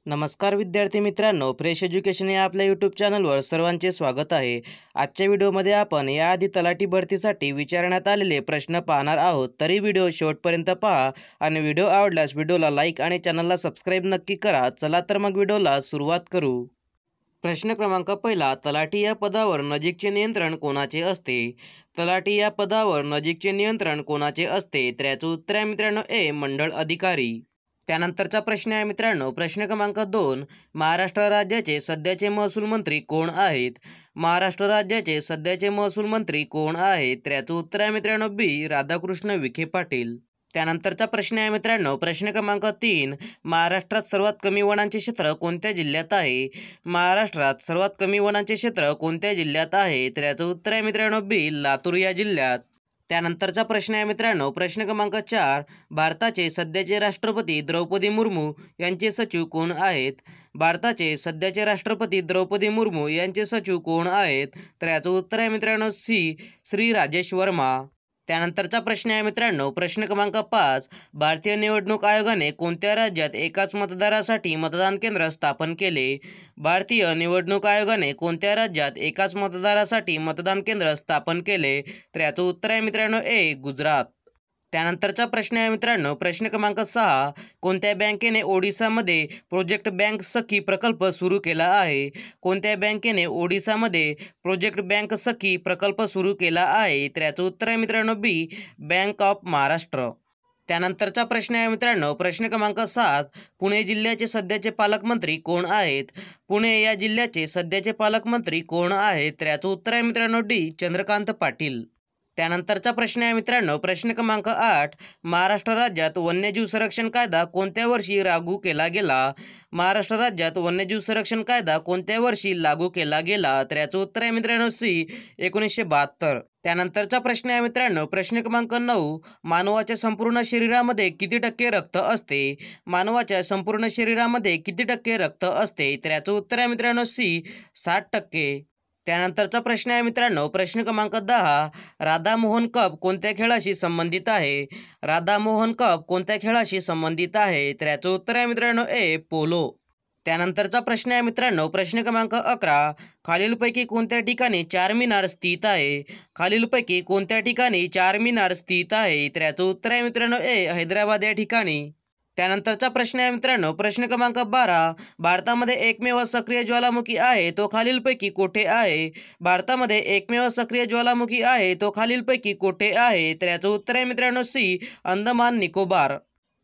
नमस्कार विद्यार्थी मित्रांनो, फ्रेश एज्युकेशन या आपल्या यूट्यूब चॅनलवर सर्वांचे स्वागत आहे। आजच्या व्हिडिओमध्ये आपण याआधी तलाठी भरतीसाठी विचारण्यात आलेले प्रश्न पाहणार आहोत। तरी व्हिडिओ शेवटपर्यंत पहा आणि व्हिडिओ आवडल्यास व्हिडिओला लाईक आणि चॅनलला सबस्क्राईब नक्की करा। चला तर मग व्हिडिओला सुरुवात करू। प्रश्न क्रमांक पहिला, तलाठी या पदावर नजीकचे नियंत्रण कोणाचे असते? तलाठी या पदावर नजीकचे नियंत्रण कोणाचे असते? तर याचं उत्तर आहे मित्रांनो ए, मंडळ अधिकारी। त्यानंतरचा प्रश्न आहे मित्रांनो, प्रश्न क्रमांक 2, महाराष्ट्र राज्याचे सध्याचे महसूल मंत्री कोण आहेत? महाराष्ट्र राज्याचे सध्याचे महसूल मंत्री कोण आहेत? तर याचं उत्तर आहे मित्रांनो बी, राधाकृष्ण विखे पाटील। त्यानंतरचा प्रश्न आहे मित्रांनो, प्रश्न क्रमांक 3, महाराष्ट्रात सर्वात कमी वनांचे क्षेत्र कोणत्या जिल्ह्यात आहे? महाराष्ट्रात सर्वात कमी वनांचे क्षेत्र कोणत्या जिल्ह्यात आहे? तर याचं उत्तर आहे मित्रांनो बी, लातूर या जिल्ह्यात। त्यानंतरचा प्रश्न आहे मित्रांनो, प्रश्न क्रमांक 4, भारताचे सध्याचे राष्ट्रपती द्रौपदी मुर्मू यांचे सचिव कोण आहेत? भारताचे सध्याचे राष्ट्रपती द्रौपदी मुर्मू यांचे सचिव कोण आहेत? तर याचं उत्तर आहे मित्रांनो सी, श्री राजेश वर्मा। त्यानंतरचा प्रश्न आहे मित्रांनो, प्रश्न क्रमांक 5, भारतीय निवडणूक आयोगाने कोणत्या राज्यात एकाच मतदारासाठी मतदान केंद्र स्थापन केले? भारतीय निवडणूक आयोगाने कोणत्या राज्यात एकाच मतदारासाठी मतदान केंद्र स्थापन केले? तर याचं उत्तर आहे मित्रांनो ए, गुजरात। त्यानंतरचा प्रश्न आहे मित्रांनो, प्रश्न क्रमांक 6, कोणत्या बँकेने ओडिसामध्ये प्रोजेक्ट बँक सखी प्रकल्प सुरू केला आहे? कोणत्या बँकेने ओडिसामध्ये प्रोजेक्ट बँक सखी प्रकल्प सुरू केला आहे? तर याचं उत्तर आहे मित्रांनो बी, बँक ऑफ महाराष्ट्र। त्यानंतरचा प्रश्न आहे मित्रांनो, प्रश्न क्रमांक 7, पुणे जिल्ह्याचे सध्याचे पालकमंत्री कोण आहेत? पुणे या जिल्ह्याचे सध्याचे पालकमंत्री कोण आहेत? तर याचं उत्तर आहे मित्रांनो डी, चंद्रकांत पाटील। त्यानंतरचा प्रश्न आहे मित्रांनो, प्रश्न क्रमांक 8, महाराष्ट्र राज्यात वन्यजीव संरक्षण कायदा कोणत्या वर्षी लागू केला गेला? महाराष्ट्र राज्यात वन्यजीव संरक्षण कायदा कोणत्या वर्षी लागू केला गेला? तर याचं उत्तर आहे मित्रांनो सी, 1972। त्यानंतरचा प्रश्न आहे मित्रांनो, प्रश्न क्रमांक 9, मानवाच्या संपूर्ण शरीरामध्ये किती टक्के रक्त असते? मानवाच्या संपूर्ण शरीरामध्ये किती टक्के रक्त असते? तर याचं उत्तर आहे मित्रांनो सी, 60%। त्यानंतरचा प्रश्न आहे मित्रांनो, प्रश्न क्रमांक 10, राधा मोहन कप कोणत्या खेळाशी संबंधित आहे? राधा मोहन कप कोणत्या खेळाशी संबंधित आहे? तर याचं उत्तर आहे मित्रांनो ए, पोलो। त्यानंतरचा प्रश्न आहे मित्रांनो, प्रश्न क्रमांक 11, खालीलपैकी कोणत्या ठिकाणी चार मिनार स्थित आहे? खालीलपैकी कोणत्या ठिकाणी चार मिनार स्थित आहे? तर याचं उत्तर आहे मित्रांनो ए, हैदराबाद या ठिकाणी। त्यानंतरचा प्रश्न आहे मित्रांनो, प्रश्न क्रमांक 12, भारतामध्ये एकमेव सक्रिय ज्वालामुखी आहे तो खालीलपैकी कोठे आहे? भारतामध्ये एकमेव सक्रिय ज्वालामुखी आहे तो खालीलपैकी कोठे आहे? तर याचं उत्तर आहे मित्रांनो सी, अंदमान निकोबार।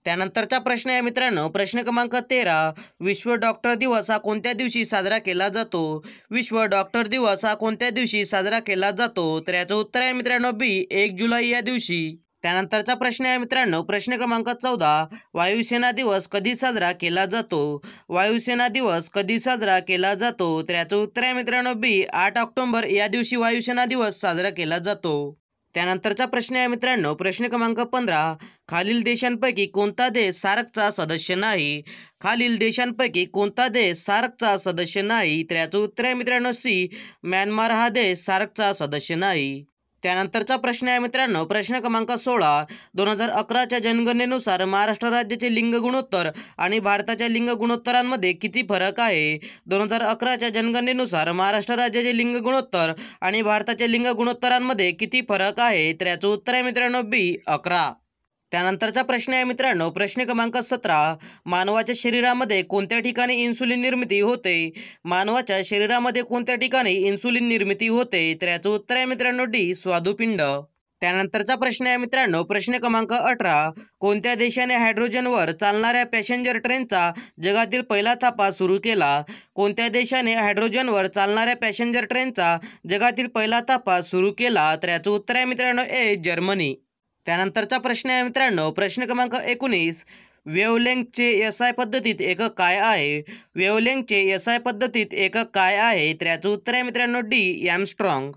त्यानंतरचा प्रश्न आहे मित्रांनो, प्रश्न क्रमांक 13, विश्व डॉक्टर दिवस हा कोणत्या दिवशी साजरा केला जातो? विश्व डॉक्टर दिवस हा कोणत्या दिवशी साजरा केला जातो? तर याचं उत्तर आहे मित्रांनो बी, 1 जुलै या दिवशी। त्यानंतरचा प्रश्न आहे मित्रांनो, प्रश्न क्रमांक 14, वायुसेना दिवस कधी साजरा केला जातो? वायुसेना दिवस कधी साजरा केला जातो? तर याचं उत्तर आहे मित्रांनो बी, 8 ऑक्टोबर या दिवशी वायुसेना दिवस साजरा केला जातो। त्यानंतरचा प्रश्न आहे मित्रांनो, प्रश्न क्रमांक 15, खालील देशांपैकी कोणता देश सार्कचा सदस्य नाही? खालील देशांपैकी कोणता देश सार्कचा सदस्य नाही? तर याचं उत्तर आहे मित्रांनो सी, म्यानमार हा देश सार्कचा सदस्य नाही। त्यानंतरचा प्रश्न आहे मित्रांनो, प्रश्न क्रमांक 16, 2011च्या जनगणनेनुसार महाराष्ट्र राज्याचे लिंग गुणोत्तर आणि भारताच्या लिंग गुणोत्तरांमध्ये किती फरक आहे? 2011च्या जनगणनेनुसार महाराष्ट्र राज्याचे लिंग गुणोत्तर आणि भारताच्या लिंग गुणोत्तरांमध्ये किती फरक आहे? तर याचं उत्तर आहे मित्रांनो बी, 11। त्यानंतरचा प्रश्न आहे मित्रांनो, प्रश्न क्रमांक 17, मानवाच्या शरीरामध्ये कोणत्या ठिकाणी इन्सुलिन निर्मिती होते? मानवाच्या शरीरामध्ये कोणत्या ठिकाणी इन्सुलिन निर्मिती होते? तर याचं उत्तर आहे मित्रांनो डी, स्वादुपिंड। त्यानंतरचा प्रश्न आहे मित्रांनो, प्रश्न क्रमांक 18, कोणत्या देशाने हायड्रोजनवर चालणाऱ्या पॅसेंजर ट्रेनचा जगातील पहिला थापा सुरू केला? कोणत्या देशाने हायड्रोजनवर चालणाऱ्या पॅसेंजर ट्रेनचा जगातील पहिला थापा सुरू केला? तर याचं उत्तर आहे मित्रांनो ए, जर्मनी। त्यानंतरचा प्रश्न आहे मित्रांनो, प्रश्न क्रमांक 19, वेव्हलेंग्थचे एसआय पद्धतीत एकक काय आहे? वेव्हलेंग्थचे एसआय पद्धतीत एकक काय आहे? तर याचं उत्तर आहे मित्रांनो डी, एंगस्ट्रॉम।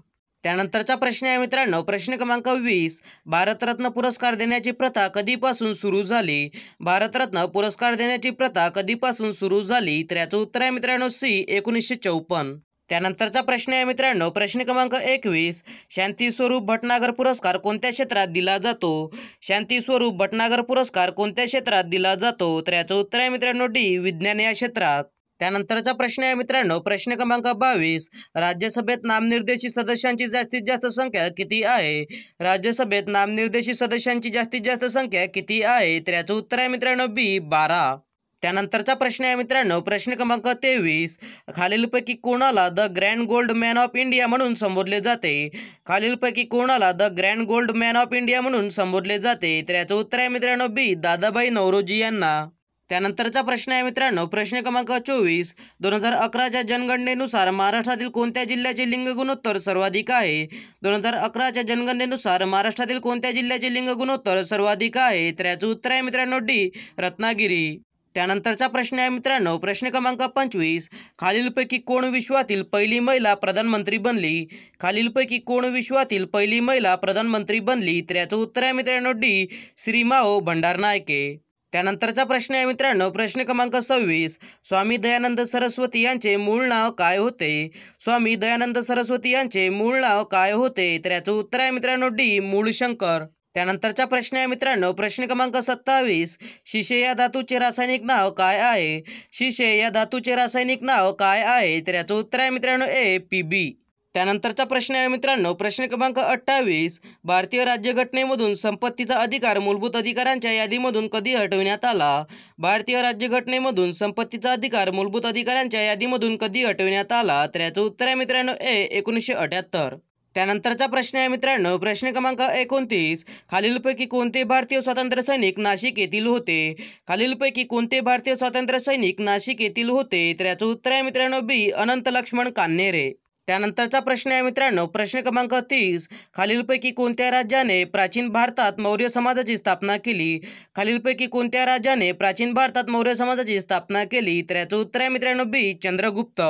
त्यानंतरचा प्रश्न आहे मित्रांनो, प्रश्न क्रमांक 20, भारतरत्न पुरस्कार देण्याची प्रथा कधीपासून सुरू झाली? भारतरत्न पुरस्कार देण्याची प्रथा कधीपासून सुरू झाली? तर याचं उत्तर आहे मित्रांनो सी, 1954। त्यानंतरचा प्रश्न आहे मित्रांनो, प्रश्न क्रमांक 21. शांती स्वरूप भटनागर पुरस्कार कोणत्या क्षेत्रात दिला जातो? शांती स्वरूप भटनागर पुरस्कार कोणत्या क्षेत्रात दिला जातो? तर याचं उत्तर आहे मित्रांनो डी, विज्ञान या क्षेत्रात. त्यानंतरचा प्रश्न आहे मित्रांनो, प्रश्न क्रमांक 22. राज्यसभेत नामनिर्देशित सदस्यांची जास्तीत जास्त संख्या किती आहे? राज्यसभेत नामनिर्देशित सदस्यांची जास्तीत जास्त संख्या किती आहे? तर याचं उत्तर आहे मित्रांनो बी, 12. त्यानंतरचा प्रश्न आहे मित्रांनो, प्रश्न क्रमांक 23. खालीलपैकी कोणाला the grand gold man of India म्हणून संबोधले जाते? खालीलपैकी कोणाला the grand gold man of India म्हणून संबोधले जाते? तर याचं उत्तर आहे मित्रांनो बी, दादाभाई नौरोजी यांना. त्यानंतरचा प्रश्न आहे मित्रांनो, प्रश्न क्रमांक 24. 2011च्या जनगणनेनुसार महाराष्ट्रातील कोणत्या जिल्ह्याचे लिंग गुणोत्तर सर्वाधिक आहे? 2011च्या जनगणनेनुसार महाराष्ट्रातील कोणत्या जिल्ह्याचे लिंग गुणोत्तर सर्वाधिक आहे? तर याचं उत्तर आहे मित्रांनो डी, रत्नागिरी. त्यानंतरचा प्रश्न आहे मित्रांनो, प्रश्न क्रमांक 25. खालीलपैकी कोण विश्वातील पहिली महिला प्रधानमंत्री बनली? खालीलपैकी कोण विश्वातील पहिली महिला प्रधानमंत्री बनली? तर याचं उत्तर आहे मित्रांनो डी, श्रीमाओ भंडारनायके. त्यानंतरचा प्रश्न आहे मित्रांनो, प्रश्न क्रमांक 26. स्वामी दयानंद सरस्वती यांचे मूळ नाव काय होते? स्वामी दयानंद सरस्वती यांचे मूळ नाव काय होते? तर याचं उत्तर आहे मित्रांनो डी, मूळशंकर. त्यानंतरचा प्रश्न आहे मित्रांनो, प्रश्न क्रमांक 27. शिशे या धातूचे रासायनिक नाव काय आहे? शिशे या धातूचे रासायनिक नाव काय आहे? तर याचं उत्तर आहे मित्रांनो ए, पीबी. त्यानंतरचा प्रश्न आहे मित्रांनो, प्रश्न क्रमांक 28. भारतीय राज्यघटनेमधून संपत्तीचा अधिकार मूलभूत अधिकारांच्या यादीमधून कधी हटविण्यात आला? भारतीय राज्यघटनेमधून संपत्तीचा अधिकार मूलभूत अधिकारांच्या यादीमधून कधी हटविण्यात आला? तर याचं उत्तर आहे मित्रांनो ए, 1978. त्यानंतरचा प्रश्न आहे मित्रांनो, प्रश्न क्रमांक 29. खालीलपैकी कोणते भारतीय स्वातंत्र्य सैनिक नाशिक येथील होते? खालीलपैकी कोणते भारतीय स्वातंत्र्य सैनिक नाशिक येथील होते? तर याचं उत्तर आहे मित्रांनो बी, अनंत लक्ष्मण कान्हेरे. त्यानंतरचा प्रश्न आहे मित्रांनो, प्रश्न क्रमांक 30. खालीलपैकी कोणत्या राज्याने प्राचीन भारतात मौर्य समाजाची स्थापना केली? खालीलपैकी कोणत्या राज्याने प्राचीन भारतात मौर्य समाजाची स्थापना केली? तर याचं उत्तर आहे मित्रांनो बी, चंद्रगुप्त.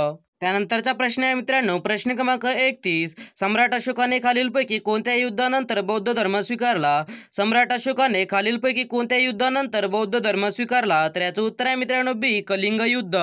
त्यानंतरचा प्रश्न आहे मित्रांनो, प्रश्न क्रमांक 31. सम्राट अशोकाने खालीलपैकी कोणत्या युद्धानंतर बौद्ध धर्म स्वीकारला? सम्राट अशोकाने खालीलपैकी कोणत्या युद्धानंतर बौद्ध धर्म स्वीकारला? तर याचं उत्तर आहे मित्रांनो बी, कलिंग युद्ध.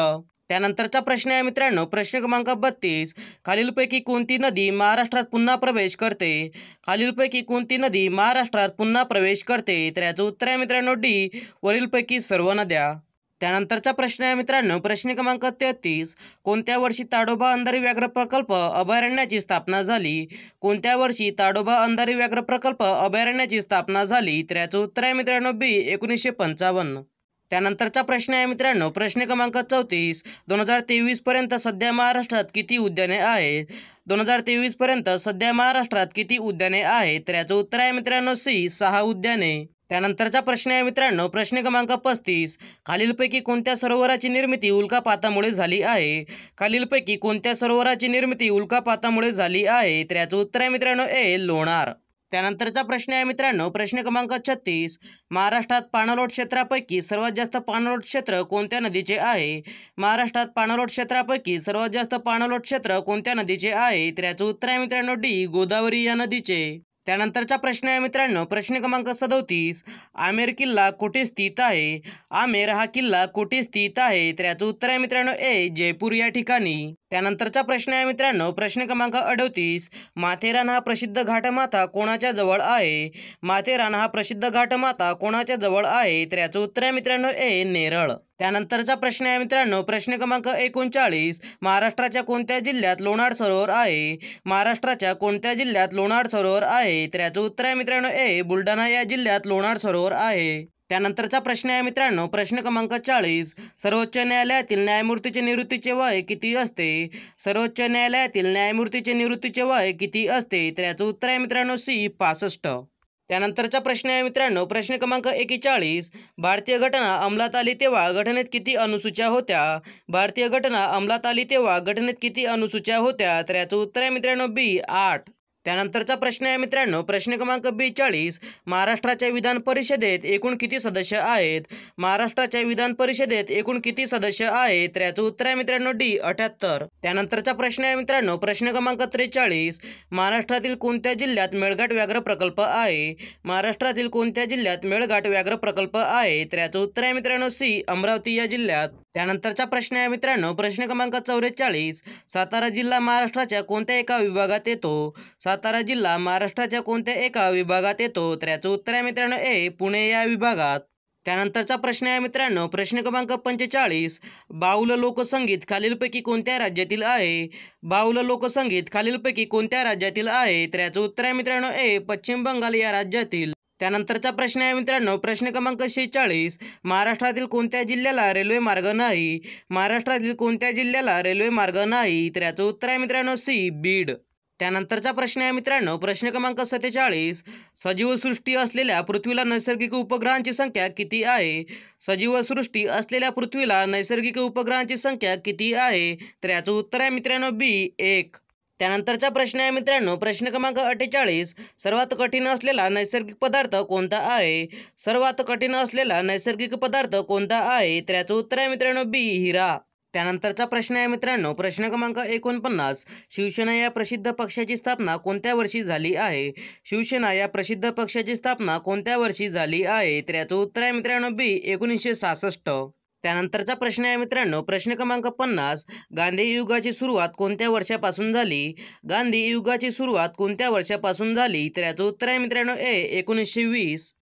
त्यानंतरचा प्रश्न आहे मित्रांनो, प्रश्न क्रमांक 32. खालीलपैकी कोणती नदी महाराष्ट्रात पुन्हा प्रवेश करते? खालीलपैकी कोणती नदी महाराष्ट्रात पुन्हा प्रवेश करते? तर याचं उत्तर आहे मित्रांनो डी, वरीलपैकी सर्व नद्या. त्यानंतरचा प्रश्न आहे मित्रांनो, प्रश्न क्रमांक 33. कोणत्या वर्षी ताडोबा अंधारी व्याघ्र प्रकल्प अभयारण्याची स्थापना झाली? कोणत्या वर्षी ताडोबा अंधारी व्याघ्र प्रकल्प अभयारण्याची स्थापना झाली? तर याचं उत्तर आहे मित्रांनो बी, 1955. त्यानंतरचा प्रश्न आहे मित्रांनो, प्रश्न क्रमांक 34. 2023 पर्यंत सध्या महाराष्ट्रात किती उद्याने आहेत? 2023 पर्यंत सध्या महाराष्ट्रात किती उद्याने आहेत? तर याचं उत्तर आहे मित्रांनो सी, 6 उद्याने. त्यानंतरचा प्रश्न आहे मित्रांनो, प्रश्न क्रमांक 35. खालीलपैकी कोणत्या सरोवराची निर्मिती उल्कापातामुळे झाली आहे? खालीलपैकी कोणत्या सरोवराची निर्मिती उल्कापातामुळे झाली आहे? तर याचं उत्तर आहे मित्रांनो ए, लोणार. त्यानंतरचा प्रश्न आहे मित्रांनो, प्रश्न क्रमांक 36. महाराष्ट्रात पाणलोट क्षेत्रापैकी सर्वात जास्त पाणलोट क्षेत्र कोणत्या नदीचे आहे? महाराष्ट्रात पाणलोट क्षेत्रापैकी सर्वात जास्त पाणलोट क्षेत्र कोणत्या नदीचे आहे? तर याचं उत्तर आहे मित्रांनो डी, गोदावरी या नदीचे. त्यानंतरचा प्रश्न आहे मित्रांनो, प्रश्न क्रमांक 37. आमेर किल्ला कुठे स्थित आहे? आमेर हा किल्ला कुठे स्थित आहे? तर याचं उत्तर आहे मित्रांनो ए, जयपूर या ठिकाणी. त्यानंतरचा प्रश्न आहे मित्रांनो, प्रश्न क्रमांक 38. माथेरान हा प्रसिद्ध घाटमाथा कोणाच्या जवळ आहे? माथेरान हा प्रसिद्ध घाटमाथा कोणाच्या जवळ आहे? तर याचं उत्तर आहे मित्रांनो ए, नेरळ. त्यानंतरचा प्रश्न आहे मित्रांनो, प्रश्न क्रमांक 39. महाराष्ट्राच्या कोणत्या जिल्ह्यात लोणार सरोवर आहे? महाराष्ट्राच्या कोणत्या जिल्ह्यात लोणार सरोवर आहे? तर याचं उत्तर आहे मित्रांनो ए, बुलढाणा या जिल्ह्यात लोणार सरोवर आहे. त्यानंतरचा प्रश्न आहे मित्रांनो, प्रश्न क्रमांक 40. सर्वोच्च न्यायालयातील न्यायमूर्तीचे निवृत्तीचे वय किती असते? सर्वोच्च न्यायालयातील न्यायमूर्तीचे निवृत्तीचे वय किती असते? तर याचं उत्तर आहे मित्रांनो सी, 65. त्यानंतरचा प्रश्न आहे मित्रांनो, प्रश्न क्रमांक 41. भारतीय घटना अंमलात आली तेव्हा घटनेत किती अनुसूच्या होत्या? भारतीय घटना अंमलात आली तेव्हा घटनेत किती अनुसूच्या होत्या? तर याचं उत्तर आहे मित्रांनो बी, 8. त्यानंतरचा प्रश्न आहे मित्रांनो, प्रश्न क्रमांक 42, महाराष्ट्राच्या विधान परिषदेत एकूण किती सदस्य आहेत? महाराष्ट्राच्या विधान परिषदेत एकूण किती सदस्य आहेत? तर याचं उत्तर आहे मित्रांनो डी 78. त्यानंतरचा प्रश्न आहे मित्रांनो, प्रश्न क्रमांक 43, महाराष्ट्रातील कोणत्या जिल्ह्यात मेळघाट व्याघ्र प्रकल्प आहे? महाराष्ट्रातील कोणत्या जिल्ह्यात मेळघाट व्याघ्र प्रकल्प आहे? तर याचं उत्तर आहे मित्रांनो सी, अमरावती या जिल्ह्यात. त्यानंतरचा प्रश्न आहे मित्रांनो, प्रश्न क्रमांक 44, सातारा जिल्हा महाराष्ट्राच्या कोणत्या एका विभागात येतो? सातारा जिल्हा महाराष्ट्राच्या कोणत्या एका विभागात येतो? तर याचं उत्तर आहे मित्रांनो ए, पुणे या विभागात. त्यानंतरचा प्रश्न आहे मित्रांनो, प्रश्न क्रमांक 45, बाऊल लोकसंगीत खालीलपैकी कोणत्या राज्यातील आहे? बाऊल लोकसंगीत खालीलपैकी कोणत्या राज्यातील आहे? तर याचं उत्तर आहे मित्रांनो ए, पश्चिम बंगाल या राज्यातील. त्यानंतरचा प्रश्न आहे मित्रांनो, प्रश्न क्रमांक 46, महाराष्ट्रातील कोणत्या जिल्ह्याला रेल्वे मार्ग नाही? महाराष्ट्रातील कोणत्या जिल्ह्याला रेल्वे मार्ग नाही? तर याचं उत्तर आहे मित्रांनो सी, बीड. त्यानंतरचा प्रश्न आहे मित्रांनो, प्रश्न क्रमांक 47, सजीवसृष्टी असलेल्या पृथ्वीला नैसर्गिक उपग्रहांची संख्या किती आहे? सजीवसृष्टी असलेल्या पृथ्वीला नैसर्गिक उपग्रहांची संख्या किती आहे? तर याचं उत्तर आहे मित्रांनो बी, 1. त्यानंतरचा प्रश्न आहे मित्रांनो, प्रश्न क्रमांक 48, सर्वात कठीण असलेला नैसर्गिक पदार्थ कोणता आहे? सर्वात कठीण असलेला नैसर्गिक पदार्थ कोणता आहे? तर याचं उत्तर आहे मित्रांनो बी, हिरा. त्यानंतरचा प्रश्न आहे मित्रांनो, प्रश्न क्रमांक 49, शिवसेना या प्रसिद्ध पक्षाची स्थापना कोणत्या वर्षी झाली आहे? शिवसेना या प्रसिद्ध पक्षाची स्थापना कोणत्या वर्षी झाली आहे? तर याचं उत्तर आहे मित्रांनो बी, 1966. त्यानंतरचा प्रश्न आहे मित्रांनो, प्रश्न क्रमांक 50, गांधी युगाची सुरुवात कोणत्या वर्षापासून झाली? गांधी युगाची सुरुवात कोणत्या वर्षापासून झाली? तर याचं उत्तर आहे मित्रांनो ए, 1920.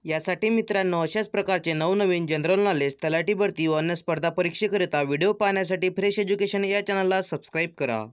यासाठी मित्रांनो अशाच प्रकारचे नवनवीन जनरल नॉलेज, तलाठी भरती व अन्य स्पर्धा परीक्षेकरिता व्हिडिओ पाहण्यासाठी फ्रेश एज्युकेशन या चॅनलला सबस्क्राईब करा.